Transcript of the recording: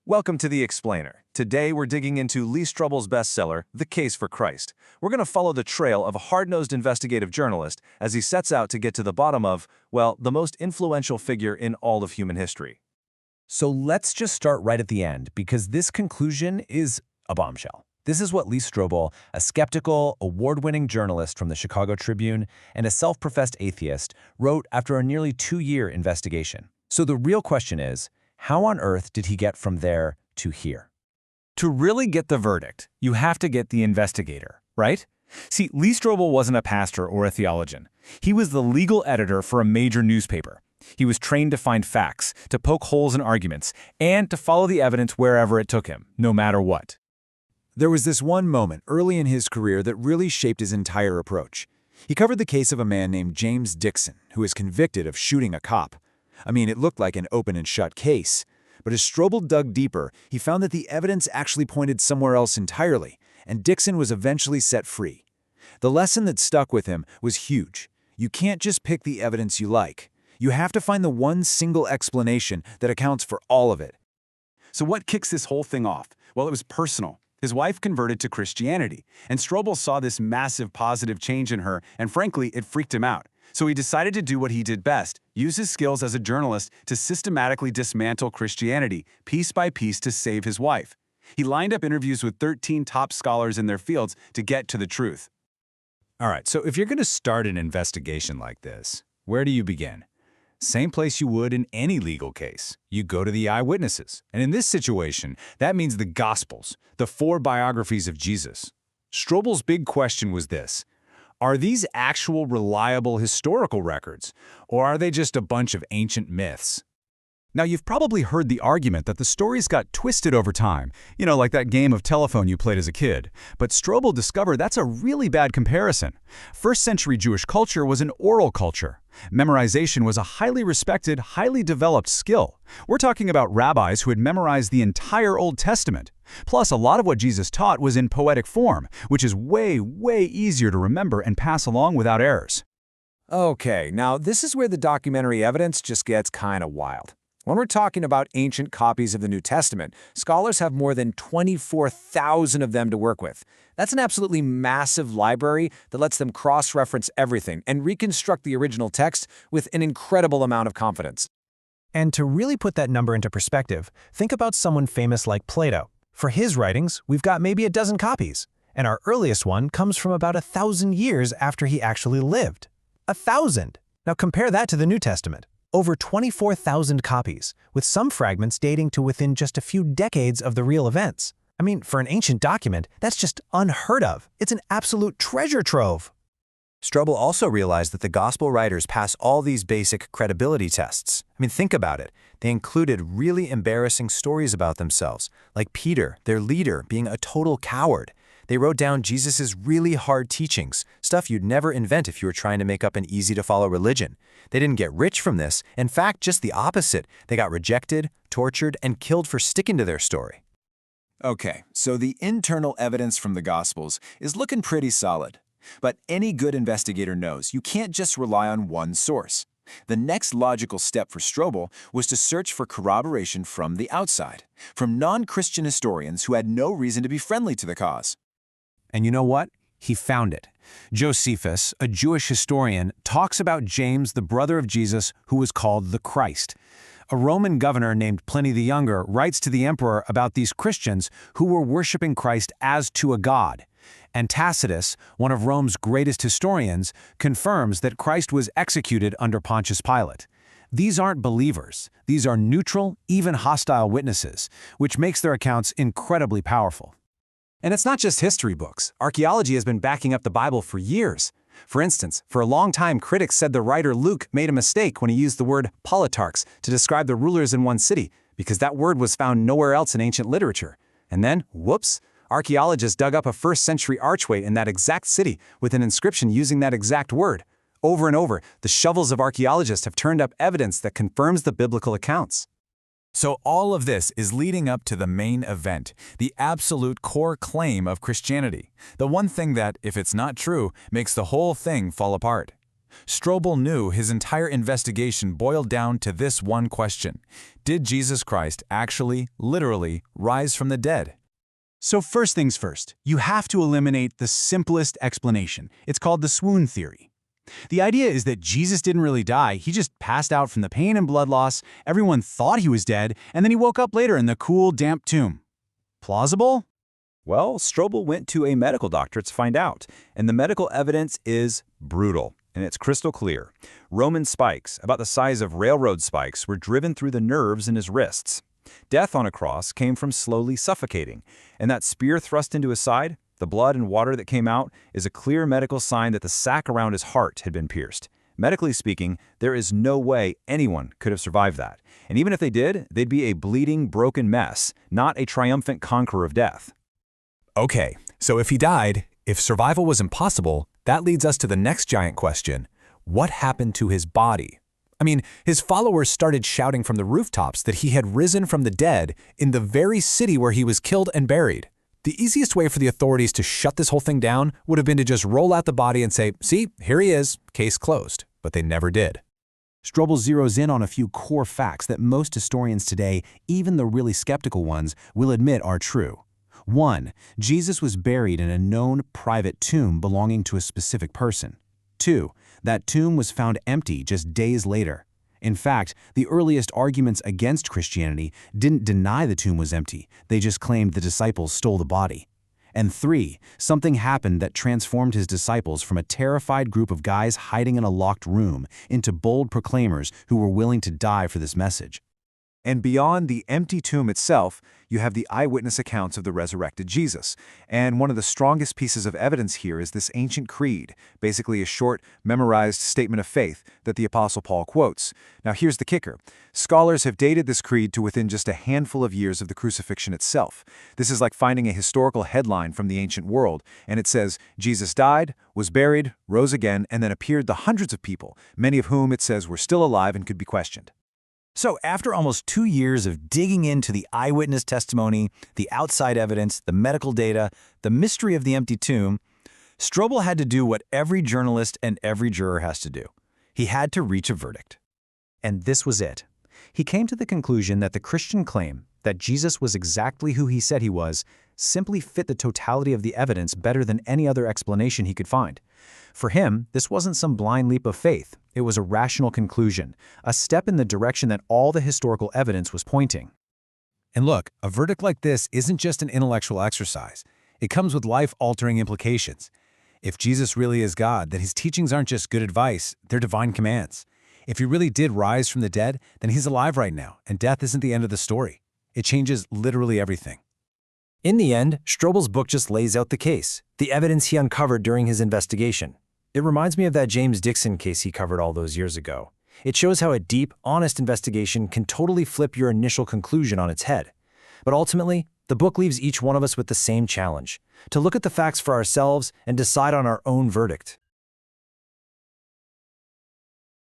Welcome to The Explainer. Today we're digging into Lee Strobel's bestseller, The Case for Christ. We're going to follow the trail of a hard-nosed investigative journalist as he sets out to get to the bottom of, well, the most influential figure in all of human history. So let's just start right at the end, because this conclusion is a bombshell. This is what Lee Strobel, a skeptical, award-winning journalist from the Chicago Tribune and a self-professed atheist, wrote after a nearly 2-year investigation. So the real question is, how on earth did he get from there to here? To really get the verdict, you have to get the investigator, right? See, Lee Strobel wasn't a pastor or a theologian. He was the legal editor for a major newspaper. He was trained to find facts, to poke holes in arguments, and to follow the evidence wherever it took him, no matter what. There was this one moment early in his career that really shaped his entire approach. He covered the case of a man named James Dixon, who was convicted of shooting a cop. I mean, it looked like an open and shut case. But as Strobel dug deeper, he found that the evidence actually pointed somewhere else entirely, and Dixon was eventually set free. The lesson that stuck with him was huge. You can't just pick the evidence you like. You have to find the one single explanation that accounts for all of it. So what kicks this whole thing off? Well, it was personal. His wife converted to Christianity, and Strobel saw this massive positive change in her, and frankly, it freaked him out. So he decided to do what he did best, use his skills as a journalist to systematically dismantle Christianity, piece by piece, to save his wife. He lined up interviews with 13 top scholars in their fields to get to the truth. All right, so if you're going to start an investigation like this, where do you begin? Same place you would in any legal case. You go to the eyewitnesses. And in this situation, that means the Gospels, the 4 biographies of Jesus. Strobel's big question was this: are these actual reliable historical records, or are they just a bunch of ancient myths? Now, you've probably heard the argument that the stories got twisted over time, like that game of telephone you played as a kid. But Strobel discovered that's a really bad comparison. First-century Jewish culture was an oral culture. Memorization was a highly respected, highly developed skill. We're talking about rabbis who had memorized the entire Old Testament. Plus, a lot of what Jesus taught was in poetic form, which is way, way easier to remember and pass along without errors. Okay, now this is where the documentary evidence just gets kind of wild. When we're talking about ancient copies of the New Testament, scholars have more than 24,000 of them to work with. That's an absolutely massive library that lets them cross-reference everything and reconstruct the original text with an incredible amount of confidence. And to really put that number into perspective, think about someone famous like Plato. For his writings, we've got maybe a dozen copies, and our earliest one comes from about 1,000 years after he actually lived. 1,000! Now compare that to the New Testament. Over 24,000 copies, with some fragments dating to within just a few decades of the real events. I mean, for an ancient document, that's just unheard of. It's an absolute treasure trove. Strobel also realized that the gospel writers pass all these basic credibility tests. I mean, think about it. They included really embarrassing stories about themselves, like Peter, their leader, being a total coward. They wrote down Jesus' really hard teachings, stuff you'd never invent if you were trying to make up an easy-to-follow religion. They didn't get rich from this. In fact, just the opposite. They got rejected, tortured, and killed for sticking to their story. Okay, so the internal evidence from the Gospels is looking pretty solid. But any good investigator knows you can't just rely on one source. The next logical step for Strobel was to search for corroboration from the outside, from non-Christian historians who had no reason to be friendly to the cause. And you know what? He found it. Josephus, a Jewish historian, talks about James, the brother of Jesus, who was called the Christ. A Roman governor named Pliny the Younger writes to the emperor about these Christians who were worshiping Christ as to a god. And Tacitus, one of Rome's greatest historians, confirms that Christ was executed under Pontius Pilate. These aren't believers. These are neutral, even hostile witnesses, which makes their accounts incredibly powerful. And it's not just history books. Archaeology has been backing up the Bible for years. For instance, for a long time, critics said the writer Luke made a mistake when he used the word politarchs to describe the rulers in one city, because that word was found nowhere else in ancient literature. And then, whoops, archaeologists dug up a first-century archway in that exact city with an inscription using that exact word. Over and over, the shovels of archaeologists have turned up evidence that confirms the biblical accounts. So all of this is leading up to the main event, the absolute core claim of Christianity, the one thing that, if it's not true, makes the whole thing fall apart. Strobel knew his entire investigation boiled down to this one question: did Jesus Christ actually, literally, rise from the dead? So first things first, you have to eliminate the simplest explanation. It's called the swoon theory. The idea is that Jesus didn't really die, he just passed out from the pain and blood loss, everyone thought he was dead, and then he woke up later in the cool, damp tomb. Plausible? Well, Strobel went to a medical doctor to find out, and the medical evidence is brutal, and it's crystal clear. Roman spikes, about the size of railroad spikes, were driven through the nerves in his wrists. Death on a cross came from slowly suffocating, and that spear thrust into his side, the blood and water that came out, is a clear medical sign that the sac around his heart had been pierced. Medically speaking, there is no way anyone could have survived that. And even if they did, they'd be a bleeding, broken mess, not a triumphant conqueror of death. Okay, so if he died, if survival was impossible, that leads us to the next giant question. What happened to his body? I mean, his followers started shouting from the rooftops that he had risen from the dead in the very city where he was killed and buried. The easiest way for the authorities to shut this whole thing down would have been to just roll out the body and say, see, here he is, case closed. But they never did. Strobel zeroes in on a few core facts that most historians today, even the really skeptical ones, will admit are true. 1. Jesus was buried in a known private tomb belonging to a specific person. 2. That tomb was found empty just days later. In fact, the earliest arguments against Christianity didn't deny the tomb was empty, they just claimed the disciples stole the body. And 3, something happened that transformed his disciples from a terrified group of guys hiding in a locked room into bold proclaimers who were willing to die for this message. And beyond the empty tomb itself, you have the eyewitness accounts of the resurrected Jesus. And one of the strongest pieces of evidence here is this ancient creed, basically a short, memorized statement of faith that the Apostle Paul quotes. Now here's the kicker. Scholars have dated this creed to within just a handful of years of the crucifixion itself. This is like finding a historical headline from the ancient world, and it says, Jesus died, was buried, rose again, and then appeared to hundreds of people, many of whom it says were still alive and could be questioned. So after almost 2 years of digging into the eyewitness testimony, the outside evidence, the medical data, the mystery of the empty tomb, Strobel had to do what every journalist and every juror has to do. He had to reach a verdict. And this was it. He came to the conclusion that the Christian claim that Jesus was exactly who he said he was simply fit the totality of the evidence better than any other explanation he could find. For him, this wasn't some blind leap of faith. It was a rational conclusion, a step in the direction that all the historical evidence was pointing. And look, a verdict like this isn't just an intellectual exercise. It comes with life-altering implications. If Jesus really is God, then his teachings aren't just good advice, they're divine commands. If he really did rise from the dead, then he's alive right now, and death isn't the end of the story. It changes literally everything. In the end, Strobel's book just lays out the case, the evidence he uncovered during his investigation. It reminds me of that James Dixon case he covered all those years ago. It shows how a deep, honest investigation can totally flip your initial conclusion on its head. But ultimately, the book leaves each one of us with the same challenge, to look at the facts for ourselves and decide on our own verdict.